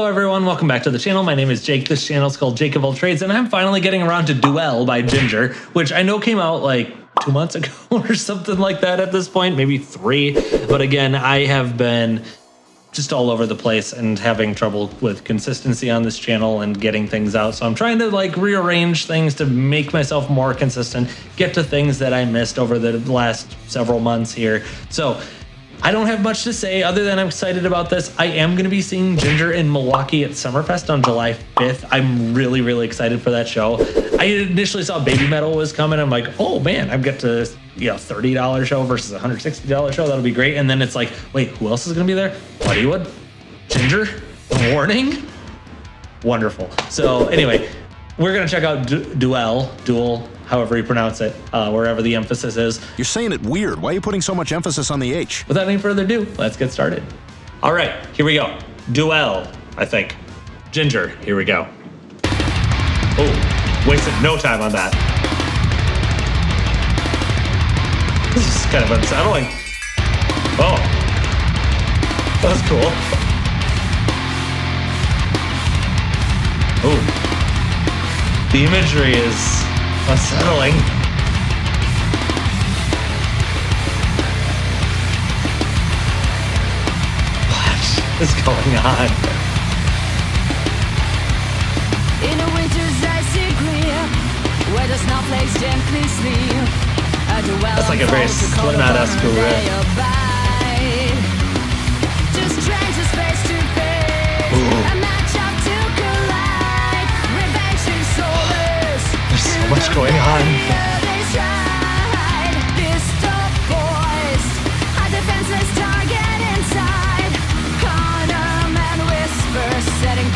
everyone, welcome back to the channel. My name is Jake. This channel is called Jake of All Trades, and I'm finally getting around to Duél by Jinjer, which I know came out like 2 months ago or something like that at this point, maybe 3. But again, I have been just all over the place and having trouble with consistency on this channel and getting things out. So I'm trying to like rearrange things to make myself more consistent, get to things that I missed over the last several months here. So I don't have much to say other than I'm excited about this. I am going to be seeing Jinjer in Milwaukee at Summerfest on July 5th. I'm really, really excited for that show. I initially saw Baby Metal was coming. I'm like, oh man, I've got to, $30 show versus a $160 show. That'll be great. And then it's like, wait, who else is going to be there? Buddywood? Jinjer? Warning? Wonderful. So anyway, we're going to check out Duél, however you pronounce it, wherever the emphasis is. You're saying it weird. Why are you putting so much emphasis on the H? Without any further ado, let's get started. All right, here we go. Duél, I think. Jinjer, here we go. Oh, wasted no time on that. This is kind of unsettling. Oh, that was cool. Oh, the imagery is unsettling. What is going on? In a winter's icy clear, where the snowflakes gently sleep. That's like a very Slipknot-esque riff. Just strangers face to face. A match up to collide. Revenge is soulless. There's so much going on.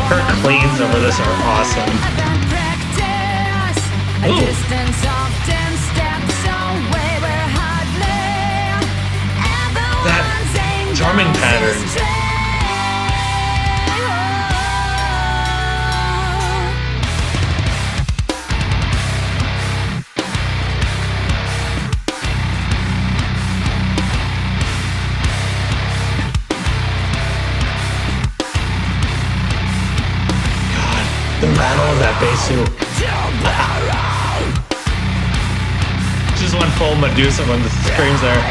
Her cleans over this are awesome. That drumming pattern. The rattle of that bass too. Just went full Medusa when the screams there.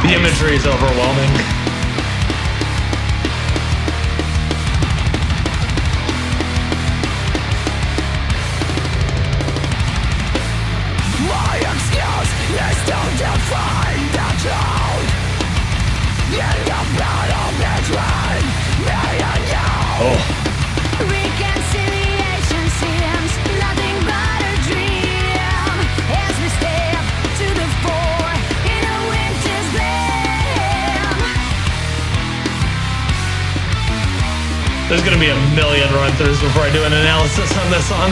The imagery is overwhelming. My excuse is still to find the truth. In the battle between me and you. Oh. Reconciliation seems nothing but a dream as we step to the fore in a winter's blame. There's gonna be a million run-throughs before I do an analysis on this song.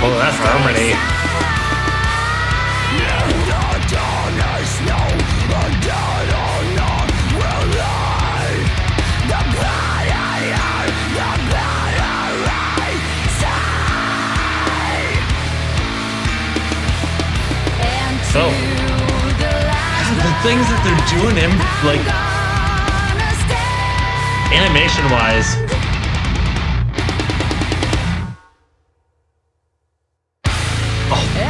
Oh, that's harmony. So, the things that they're doing, like, animation-wise.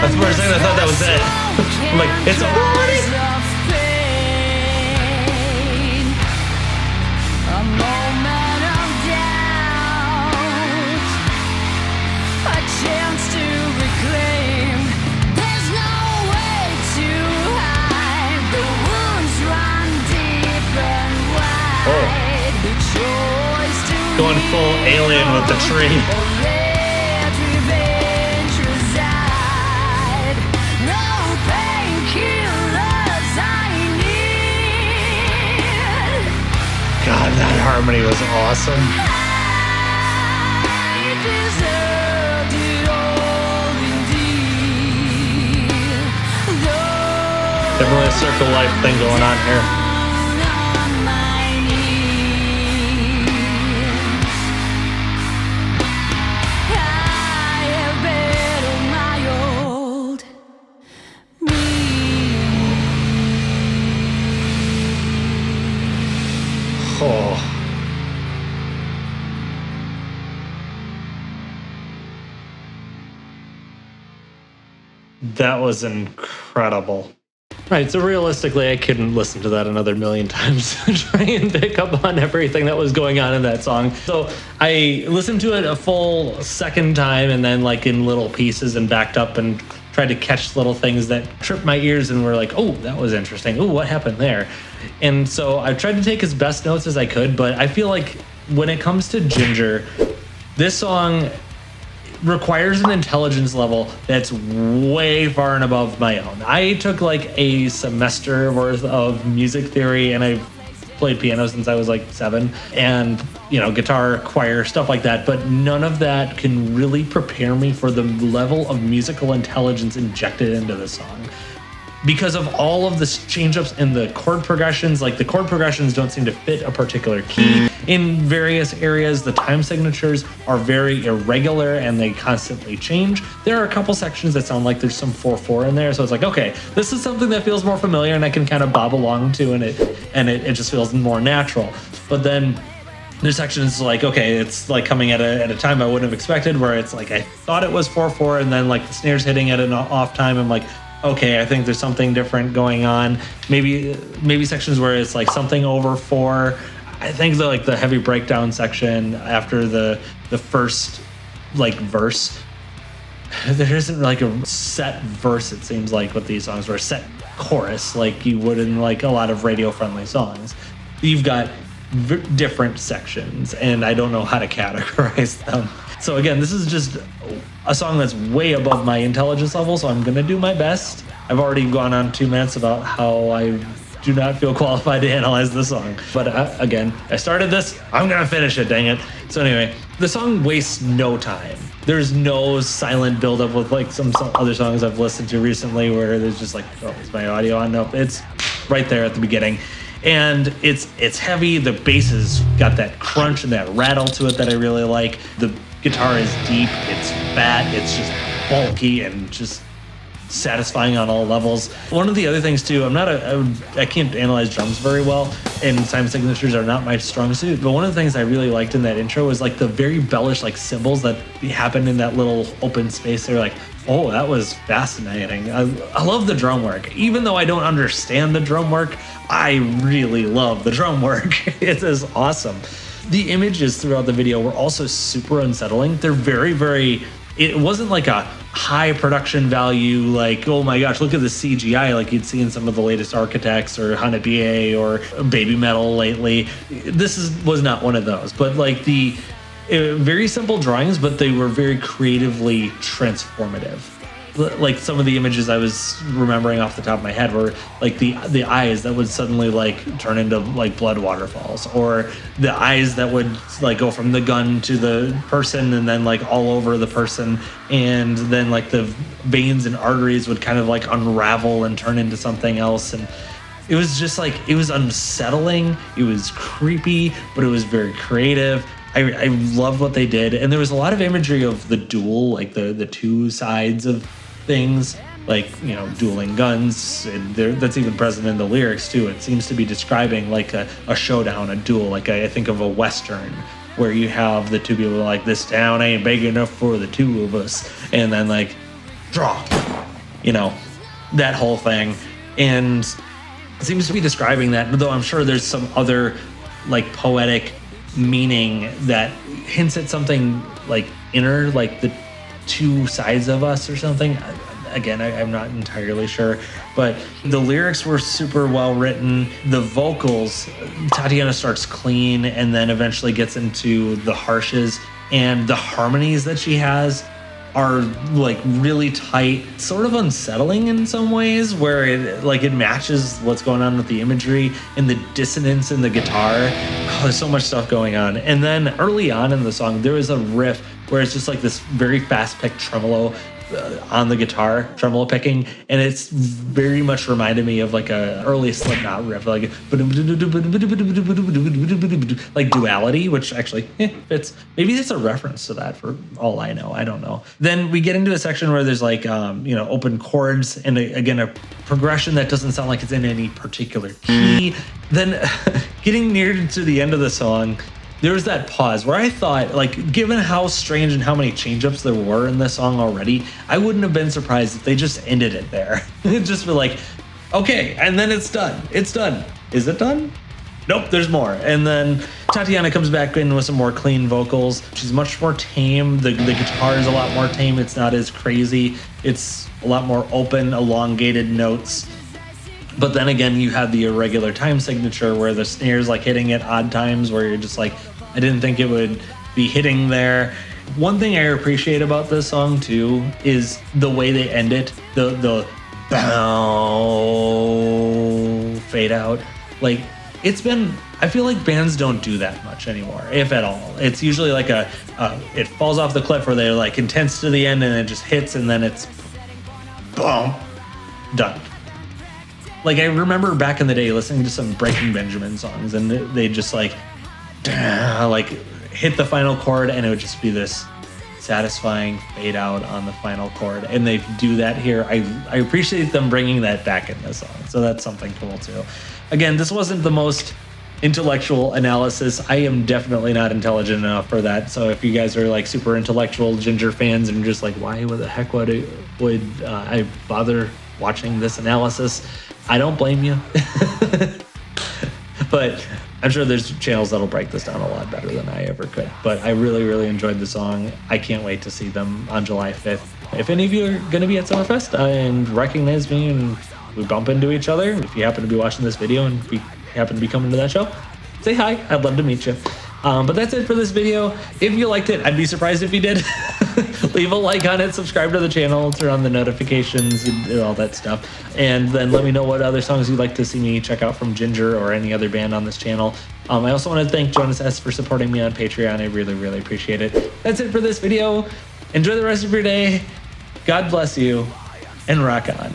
That's the first thing I thought that was it. I'm like, it's already. A moment of doubt, a chance to reclaim. There's no way to hide. The wounds run deep and wide. The choice to Going full alien with the tree. harmony was awesome. I deserved it all indeed. Though Definitely a circle life thing going on here. on my knees, I have battled my old me. Oh. That was incredible. Right, so realistically, I couldn't listen to that another million times to try and pick up on everything that was going on in that song. So I listened to it a full second time and then like in little pieces and backed up and tried to catch little things that tripped my ears and were like, oh, that was interesting. Oh, what happened there? And so I tried to take as best notes as I could, but I feel like when it comes to Jinjer, this song requires an intelligence level that's way far and above my own. I took like a semester worth of music theory and I've played piano since I was like 7 and, you know, guitar, choir, stuff like that, but none of that can really prepare me for the level of musical intelligence injected into the song. Because of all of the change-ups in the chord progressions, like the chord progressions don't seem to fit a particular key in various areas. The time signatures are very irregular and they constantly change. There are a couple sections that sound like there's some 4/4 in there, so it's like, okay, this is something that feels more familiar and I can kind of bob along to, and it just feels more natural. But then there's sections like, okay, it's like coming at a time I wouldn't have expected, where it's like I thought it was 4/4 and then like the snare's hitting at an off time. I'm like, okay, I think there's something different going on. Maybe sections where it's like something over 4. I think the heavy breakdown section after the first like verse, there isn't like a set verse, it seems like, with these songs, or a set chorus like you would in like a lot of radio friendly songs. You've got different sections and I don't know how to categorize them. So again, this is just a song that's way above my intelligence level, so I'm gonna do my best. I've already gone on 2 minutes about how I do not feel qualified to analyze the song. But again, I started this, I'm gonna finish it, dang it. So anyway, the song wastes no time. There's no silent buildup with like some other songs I've listened to recently where there's just like, oh, is my audio on? Nope, it's right there at the beginning. And it's heavy, the bass has got that crunch and that rattle to it that I really like. The guitar is deep, it's fat, it's just bulky and just satisfying on all levels. One of the other things too, I can't analyze drums very well, and time signatures are not my strong suit, but one of the things I really liked in that intro was like the very bellish like cymbals that happened in that little open space. They're like, oh, that was fascinating. I love the drum work. Even though I don't understand the drum work, I really love the drum work. It is awesome. The images throughout the video were also super unsettling. They're very, very, it wasn't like a high production value, like, oh my gosh, look at the CGI like you'd see in some of the latest Architects or Hanabiye or Baby Metal lately. This was not one of those, but like very simple drawings, but they were very creatively transformative. Like some of the images I was remembering off the top of my head were like the eyes that would suddenly like turn into like blood waterfalls, or the eyes that would like go from the gun to the person and then like all over the person, and then like the veins and arteries would kind of like unravel and turn into something else. And it was just like, it was unsettling, it was creepy, but it was very creative. I loved what they did, and there was a lot of imagery of the duel, like the two sides of things, like, you know, dueling guns, and that's even present in the lyrics too. It seems to be describing like a showdown, a duel, like I think of a Western where you have the two people like, this town ain't big enough for the two of us, and then like, draw, you know, that whole thing. And it seems to be describing that, though I'm sure there's some other like poetic meaning that hints at something like inner, like the two sides of us or something. Again, I'm not entirely sure, but the lyrics were super well written. The vocals, Tatiana starts clean and then eventually gets into the harshes, and the harmonies that she has are like really tight, sort of unsettling in some ways, where it matches what's going on with the imagery and the dissonance in the guitar. Oh, there's so much stuff going on. And then early on in the song, there is a riff where it's just like this very fast picked tremolo on the guitar, tremolo picking, and it's very much reminded me of like a early Slipknot riff, like Duality, which actually fits. Maybe it's a reference to that for all I know. I don't know. Then we get into a section where there's like open chords and again a progression that doesn't sound like it's in any particular key. Then getting near to the end of the song, there was that pause where I thought, like, given how strange and how many change-ups there were in this song already, I wouldn't have been surprised if they just ended it there. Just for like, okay, and then it's done. It's done. Is it done? Nope, there's more. And then Tatiana comes back in with some more clean vocals. She's much more tame. The guitar is a lot more tame. It's not as crazy. It's a lot more open, elongated notes. But then again, you have the irregular time signature where the snare's like hitting at odd times where you're just like, I didn't think it would be hitting there. One thing I appreciate about this song too is the way they end it. The fade out. Like, it's been, I feel like bands don't do that much anymore, if at all. It's usually like it falls off the cliff where they're like intense to the end and it just hits and then it's boom, done. Like, I remember back in the day listening to some Breaking Benjamin songs and they just like hit the final chord and it would just be this satisfying fade out on the final chord. And they do that here. I appreciate them bringing that back in this song. So that's something cool too. Again, this wasn't the most intellectual analysis. I am definitely not intelligent enough for that. So if you guys are like super intellectual Jinjer fans and just like, why the heck would I bother watching this analysis? I don't blame you. But I'm sure there's channels that'll break this down a lot better than I ever could. But I really, really enjoyed the song. I can't wait to see them on July 5th. If any of you are going to be at Summerfest and recognize me and we bump into each other, if you happen to be watching this video and we happen to be coming to that show, say hi. I'd love to meet you. But that's it for this video. If you liked it, I'd be surprised if you did. Leave a like on it, subscribe to the channel, turn on the notifications and all that stuff. And then let me know what other songs you'd like to see me check out from Jinjer or any other band on this channel. I also want to thank Jonas S. for supporting me on Patreon. I really, really appreciate it. That's it for this video. Enjoy the rest of your day. God bless you, and rock on.